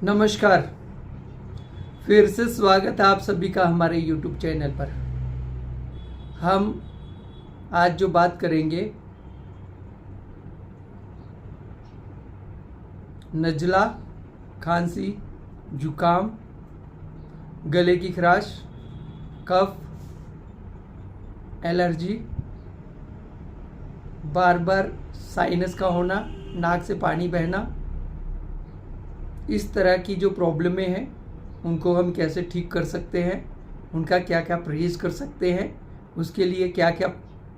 नमस्कार। फिर से स्वागत है आप सभी का हमारे YouTube चैनल पर। हम आज जो बात करेंगे नज़ला, खांसी, जुकाम, गले की खराश, कफ, एलर्जी, बार बार साइनस का होना, नाक से पानी बहना, इस तरह की जो प्रॉब्लमें हैं उनको हम कैसे ठीक कर सकते हैं, उनका क्या क्या परहेज कर सकते हैं, उसके लिए क्या क्या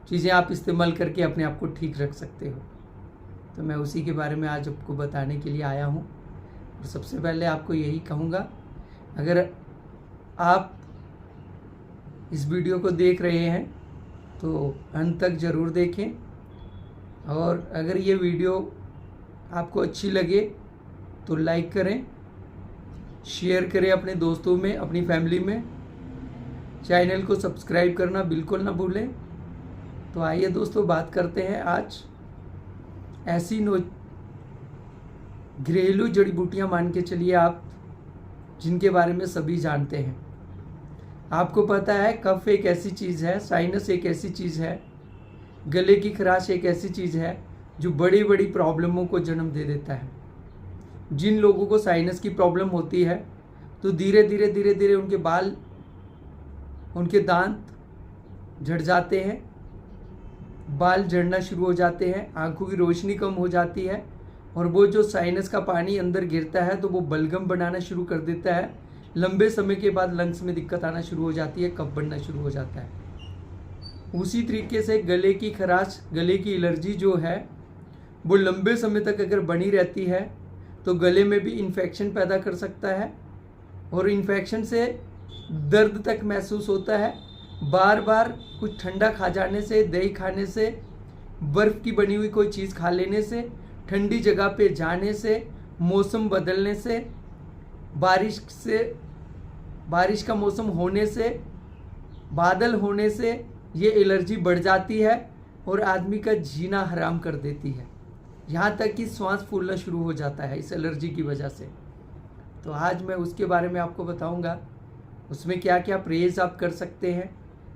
चीज़ें आप इस्तेमाल करके अपने आप को ठीक रख सकते हो। तो मैं उसी के बारे में आज आपको बताने के लिए आया हूँ। और सबसे पहले आपको यही कहूँगा, अगर आप इस वीडियो को देख रहे हैं तो अंत तक ज़रूर देखें, और अगर ये वीडियो आपको अच्छी लगे तो लाइक करें, शेयर करें अपने दोस्तों में, अपनी फैमिली में। चैनल को सब्सक्राइब करना बिल्कुल ना भूलें। तो आइए दोस्तों, बात करते हैं आज ऐसी घरेलू जड़ी बूटियां मान के चलिए आप, जिनके बारे में सभी जानते हैं। आपको पता है कफ एक ऐसी चीज़ है, साइनस एक ऐसी चीज़ है, गले की खराश एक ऐसी चीज़ है जो बड़ी बड़ी प्रॉब्लमों को जन्म दे देता है। जिन लोगों को साइनस की प्रॉब्लम होती है तो धीरे धीरे उनके बाल, उनके दांत झड़ जाते हैं, बाल झड़ना शुरू हो जाते हैं, आंखों की रोशनी कम हो जाती है, और वो जो साइनस का पानी अंदर गिरता है तो वो बलगम बनाना शुरू कर देता है। लंबे समय के बाद लंग्स में दिक्कत आना शुरू हो जाती है, कफ बढ़ना शुरू हो जाता है। उसी तरीके से गले की खराश, गले की एलर्जी जो है वो लंबे समय तक अगर बनी रहती है तो गले में भी इन्फेक्शन पैदा कर सकता है, और इन्फेक्शन से दर्द तक महसूस होता है। बार बार कुछ ठंडा खा जाने से, दही खाने से, बर्फ़ की बनी हुई कोई चीज़ खा लेने से, ठंडी जगह पे जाने से, मौसम बदलने से, बारिश का मौसम होने से, बादल होने से ये एलर्जी बढ़ जाती है और आदमी का जीना हराम कर देती है। यहाँ तक कि सांस फूलना शुरू हो जाता है इस एलर्जी की वजह से। तो आज मैं उसके बारे में आपको बताऊंगा, उसमें क्या क्या परहेज आप कर सकते हैं।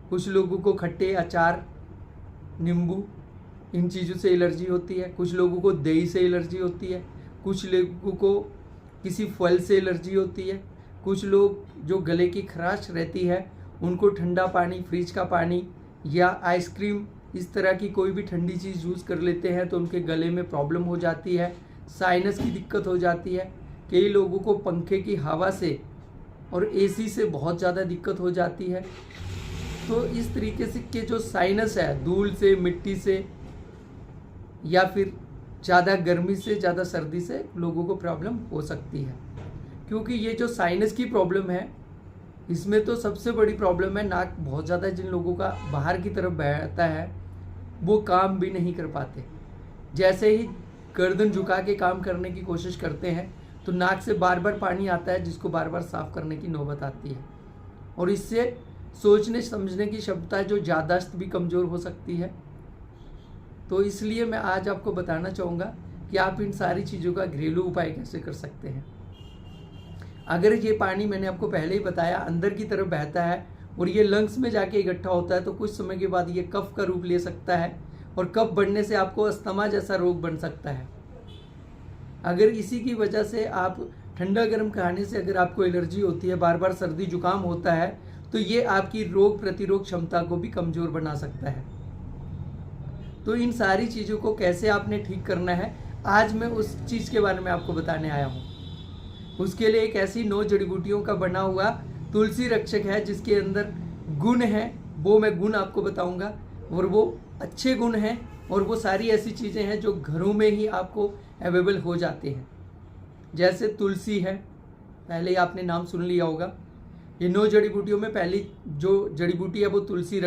कुछ लोगों को खट्टे, अचार, नींबू, इन चीज़ों से एलर्जी होती है, कुछ लोगों को दही से एलर्जी होती है, कुछ लोगों को किसी फल से एलर्जी होती है, कुछ लोग जो गले की खराश रहती है उनको ठंडा पानी, फ्रिज का पानी या आइसक्रीम, इस तरह की कोई भी ठंडी चीज़ यूज़ कर लेते हैं तो उनके गले में प्रॉब्लम हो जाती है, साइनस की दिक्कत हो जाती है। कई लोगों को पंखे की हवा से और एसी से बहुत ज़्यादा दिक्कत हो जाती है। तो इस तरीके से के जो साइनस है, धूल से, मिट्टी से, या फिर ज़्यादा गर्मी से, ज़्यादा सर्दी से लोगों को प्रॉब्लम हो सकती है। क्योंकि ये जो साइनस की प्रॉब्लम है, इसमें तो सबसे बड़ी प्रॉब्लम है नाक बहुत ज़्यादा जिन लोगों का बाहर की तरफ बहता है वो काम भी नहीं कर पाते। जैसे ही गर्दन झुका के काम करने की कोशिश करते हैं तो नाक से बार बार पानी आता है, जिसको बार बार साफ करने की नौबत आती है, और इससे सोचने समझने की क्षमता जो याददाश्त भी कमज़ोर हो सकती है। तो इसलिए मैं आज आपको बताना चाहूँगा कि आप इन सारी चीज़ों का घरेलू उपाय कैसे कर सकते हैं। अगर ये पानी, मैंने आपको पहले ही बताया, अंदर की तरफ बहता है और ये लंग्स में जाके इकट्ठा होता है तो कुछ समय के बाद ये कफ का रूप ले सकता है, और कफ बढ़ने से आपको अस्थमा जैसा रोग बन सकता है। अगर इसी की वजह से आप ठंडा गर्म खाने से अगर आपको एलर्जी होती है, बार बार सर्दी जुकाम होता है, तो ये आपकी रोग प्रतिरोध क्षमता को भी कमज़ोर बना सकता है। तो इन सारी चीज़ों को कैसे आपने ठीक करना है, आज मैं उस चीज़ के बारे में आपको बताने आया हूँ। उसके लिए एक ऐसी 9 जड़ी बूटियों का बना हुआ तुलसी रक्षक है जिसके अंदर गुण है, वो मैं गुण आपको बताऊंगा, और वो अच्छे गुण हैं, और वो सारी ऐसी चीज़ें हैं जो घरों में ही आपको अवेलेबल हो जाते हैं। जैसे तुलसी है, पहले ही आपने नाम सुन लिया होगा। ये 9 जड़ी बूटियों में पहली जो जड़ी बूटी है वो तुलसी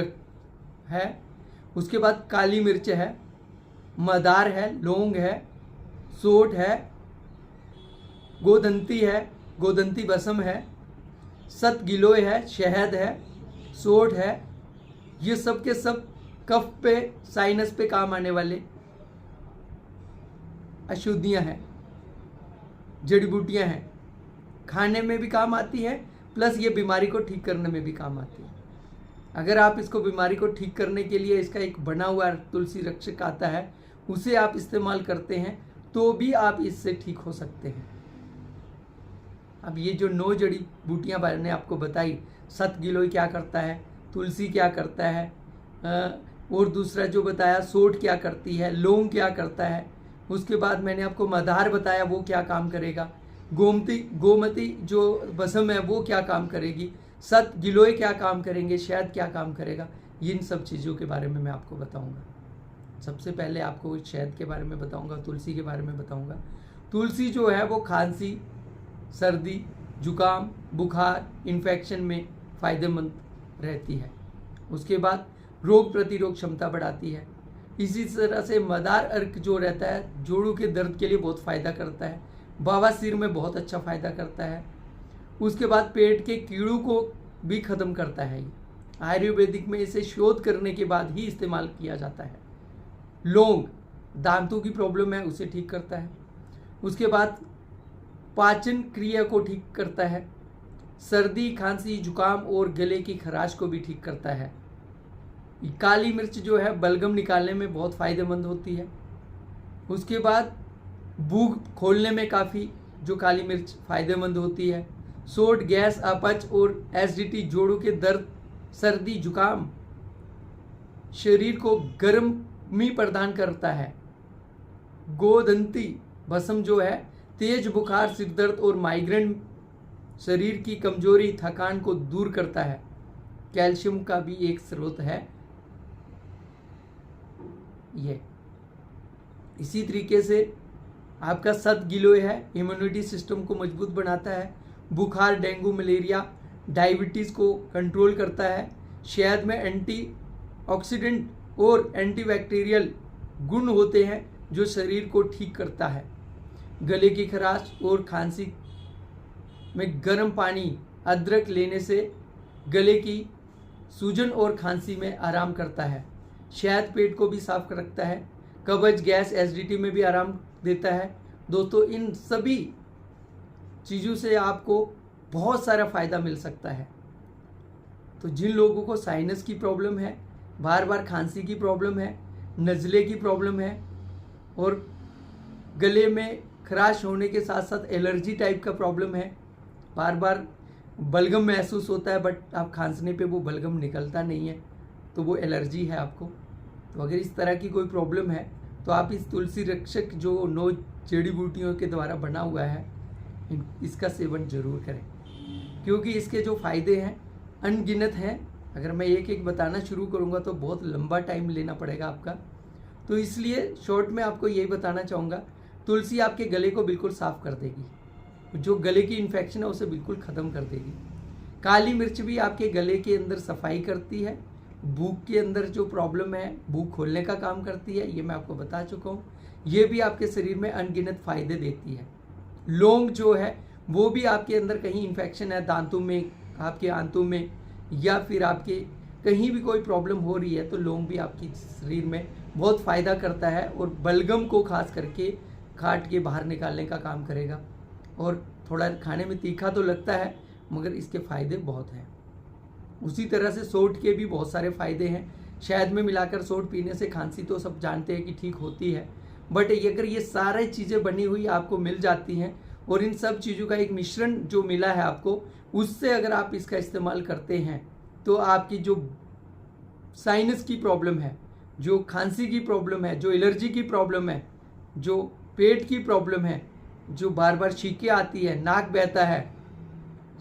है। उसके बाद काली मिर्च है, मदार है, लौंग है, सोंठ है, गोदंती है, गोदंती बसम है, सत गिलोय है, शहद है, सोंठ है। ये सब के सब कफ पे, साइनस पे काम आने वाले अशुद्धियां हैं, जड़ी बूटियां हैं। खाने में भी काम आती है, प्लस ये बीमारी को ठीक करने में भी काम आती है। अगर आप इसको बीमारी को ठीक करने के लिए इसका एक बना हुआ तुलसी रक्षक आता है, उसे आप इस्तेमाल करते हैं तो भी आप इससे ठीक हो सकते हैं। अब ये जो 9 जड़ी बूटियाँ मैंने आपको बताई, सत गिलोय क्या करता है, तुलसी क्या करता है, और दूसरा जो बताया सोंठ क्या करती है, लौंग क्या करता है, उसके बाद मैंने आपको मदार बताया वो क्या काम करेगा, गोमती जो बसम है वो क्या काम करेगी, सत गिलोय क्या काम करेंगे, शहद क्या काम करेगा, इन सब चीज़ों के बारे में मैं आपको बताऊंगा। सबसे पहले आपको शहद के बारे में बताऊंगा, तुलसी के बारे में बताऊंगा। तुलसी जो है वो खांसी, सर्दी, जुकाम, बुखार, इन्फेक्शन में फ़ायदेमंद रहती है। उसके बाद रोग प्रतिरोध क्षमता बढ़ाती है। इसी तरह से मदार अर्क जो रहता है जोड़ों के दर्द के लिए बहुत फ़ायदा करता है, बवासीर में बहुत अच्छा फ़ायदा करता है। उसके बाद पेट के कीड़ों को भी ख़त्म करता है। आयुर्वेदिक में इसे शोध करने के बाद ही इस्तेमाल किया जाता है। लौंग दांतों की प्रॉब्लम है उसे ठीक करता है। उसके बाद पाचन क्रिया को ठीक करता है। सर्दी, खांसी, जुकाम और गले की खराश को भी ठीक करता है। काली मिर्च जो है बलगम निकालने में बहुत फ़ायदेमंद होती है। उसके बाद भूख खोलने में काफ़ी जो काली मिर्च फ़ायदेमंद होती है। सोंठ गैस, अपच और एसिडिटी, जोड़ों के दर्द, सर्दी, जुकाम, शरीर को गर्मी प्रदान करता है। गोदंती भस्म जो है तेज बुखार, सिर दर्द और माइग्रेन, शरीर की कमजोरी, थकान को दूर करता है। कैल्शियम का भी एक स्रोत है ये। इसी तरीके से आपका सत गिलोय है, इम्यूनिटी सिस्टम को मजबूत बनाता है। बुखार, डेंगू, मलेरिया, डायबिटीज़ को कंट्रोल करता है। शहद में एंटीऑक्सीडेंट और एंटीबैक्टीरियल गुण होते हैं जो शरीर को ठीक करता है। गले की खराश और खांसी में गर्म पानी, अदरक लेने से गले की सूजन और खांसी में आराम करता है। शहद पेट को भी साफ रखता है। कब्ज, गैस, एसिडिटी में भी आराम देता है। दोस्तों इन सभी चीज़ों से आपको बहुत सारा फ़ायदा मिल सकता है। तो जिन लोगों को साइनस की प्रॉब्लम है, बार बार खांसी की प्रॉब्लम है, नज़ले की प्रॉब्लम है और गले में खराश होने के साथ साथ एलर्जी टाइप का प्रॉब्लम है, बार बार बलगम महसूस होता है बट आप खांसने पे वो बलगम निकलता नहीं है, तो वो एलर्जी है आपको। तो अगर इस तरह की कोई प्रॉब्लम है तो आप इस तुलसी रक्षक जो 9 जड़ी बूटियों के द्वारा बना हुआ है इसका सेवन जरूर करें, क्योंकि इसके जो फ़ायदे हैं अनगिनत हैं। अगर मैं एक एक बताना शुरू करूँगा तो बहुत लंबा टाइम लेना पड़ेगा आपका, तो इसलिए शॉर्ट में आपको यही बताना चाहूँगा। तुलसी आपके गले को बिल्कुल साफ़ कर देगी, जो गले की इन्फेक्शन है उसे बिल्कुल ख़त्म कर देगी। काली मिर्च भी आपके गले के अंदर सफाई करती है। भूख के अंदर जो प्रॉब्लम है, भूख खोलने का काम करती है, ये मैं आपको बता चुका हूँ। ये भी आपके शरीर में अनगिनत फ़ायदे देती है। लौंग जो है वो भी आपके अंदर कहीं इन्फेक्शन है, दांतों में, आपके आंतों में, या फिर आपके कहीं भी कोई प्रॉब्लम हो रही है तो लौंग भी आपकी शरीर में बहुत फ़ायदा करता है और बलगम को खास करके काट के बाहर निकालने का काम करेगा। और थोड़ा खाने में तीखा तो लगता है मगर इसके फ़ायदे बहुत हैं। उसी तरह से सोंठ के भी बहुत सारे फ़ायदे हैं। शहद में मिलाकर सोंठ पीने से खांसी तो सब जानते हैं कि ठीक होती है, बट अगर ये सारी चीज़ें बनी हुई आपको मिल जाती हैं और इन सब चीज़ों का एक मिश्रण जो मिला है आपको, उससे अगर आप इसका इस्तेमाल करते हैं तो आपकी जो साइनस की प्रॉब्लम है, जो खांसी की प्रॉब्लम है, जो एलर्जी की प्रॉब्लम है, जो पेट की प्रॉब्लम है, जो बार बार छींकें आती है, नाक बहता है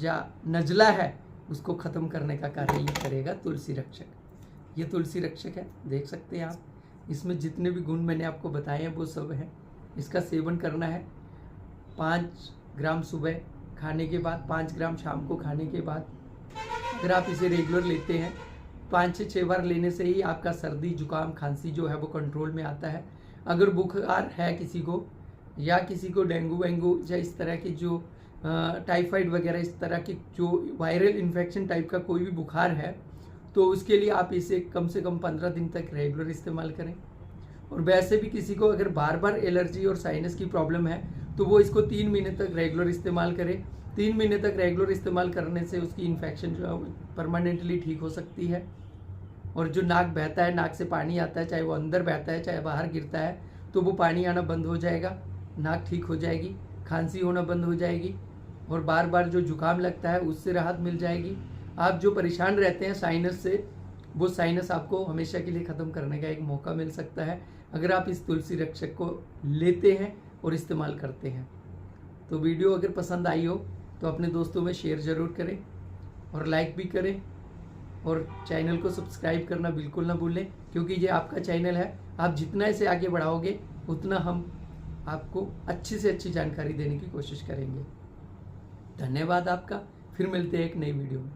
या नज़ला है, उसको ख़त्म करने का कार्य ये करेगा तुलसी रक्षक। ये तुलसी रक्षक है, देख सकते हैं आप। इसमें जितने भी गुण मैंने आपको बताए हैं वो सब हैं। इसका सेवन करना है 5 ग्राम सुबह खाने के बाद, 5 ग्राम शाम को खाने के बाद। अगर आप इसे रेगुलर लेते हैं 5 से 6 बार लेने से ही आपका सर्दी, जुकाम, खांसी जो है वो कंट्रोल में आता है। अगर बुखार है किसी को, या किसी को डेंगू वेंगू या इस तरह की जो टाइफाइड वगैरह इस तरह की जो वायरल इन्फेक्शन टाइप का कोई भी बुखार है, तो उसके लिए आप इसे कम से कम 15 दिन तक रेगुलर इस्तेमाल करें। और वैसे भी किसी को अगर बार बार एलर्जी और साइनस की प्रॉब्लम है तो वो इसको 3 महीने तक रेगुलर इस्तेमाल करे। 3 महीने तक रेगुलर इस्तेमाल करने से उसकी इन्फेक्शन जो है परमानेंटली ठीक हो सकती है। और जो नाक बहता है, नाक से पानी आता है, चाहे वो अंदर बहता है चाहे बाहर गिरता है, तो वो पानी आना बंद हो जाएगा, नाक ठीक हो जाएगी, खांसी होना बंद हो जाएगी और बार बार जो जुकाम लगता है उससे राहत मिल जाएगी। आप जो परेशान रहते हैं साइनस से, वो साइनस आपको हमेशा के लिए ख़त्म करने का एक मौका मिल सकता है अगर आप इस तुलसी रक्षक को लेते हैं और इस्तेमाल करते हैं। तो वीडियो अगर पसंद आई हो तो अपने दोस्तों में शेयर ज़रूर करें और लाइक भी करें और चैनल को सब्सक्राइब करना बिल्कुल ना भूलें, क्योंकि ये आपका चैनल है। आप जितना इसे आगे बढ़ाओगे उतना हम आपको अच्छी से अच्छी जानकारी देने की कोशिश करेंगे। धन्यवाद आपका। फिर मिलते हैं एक नई वीडियो में।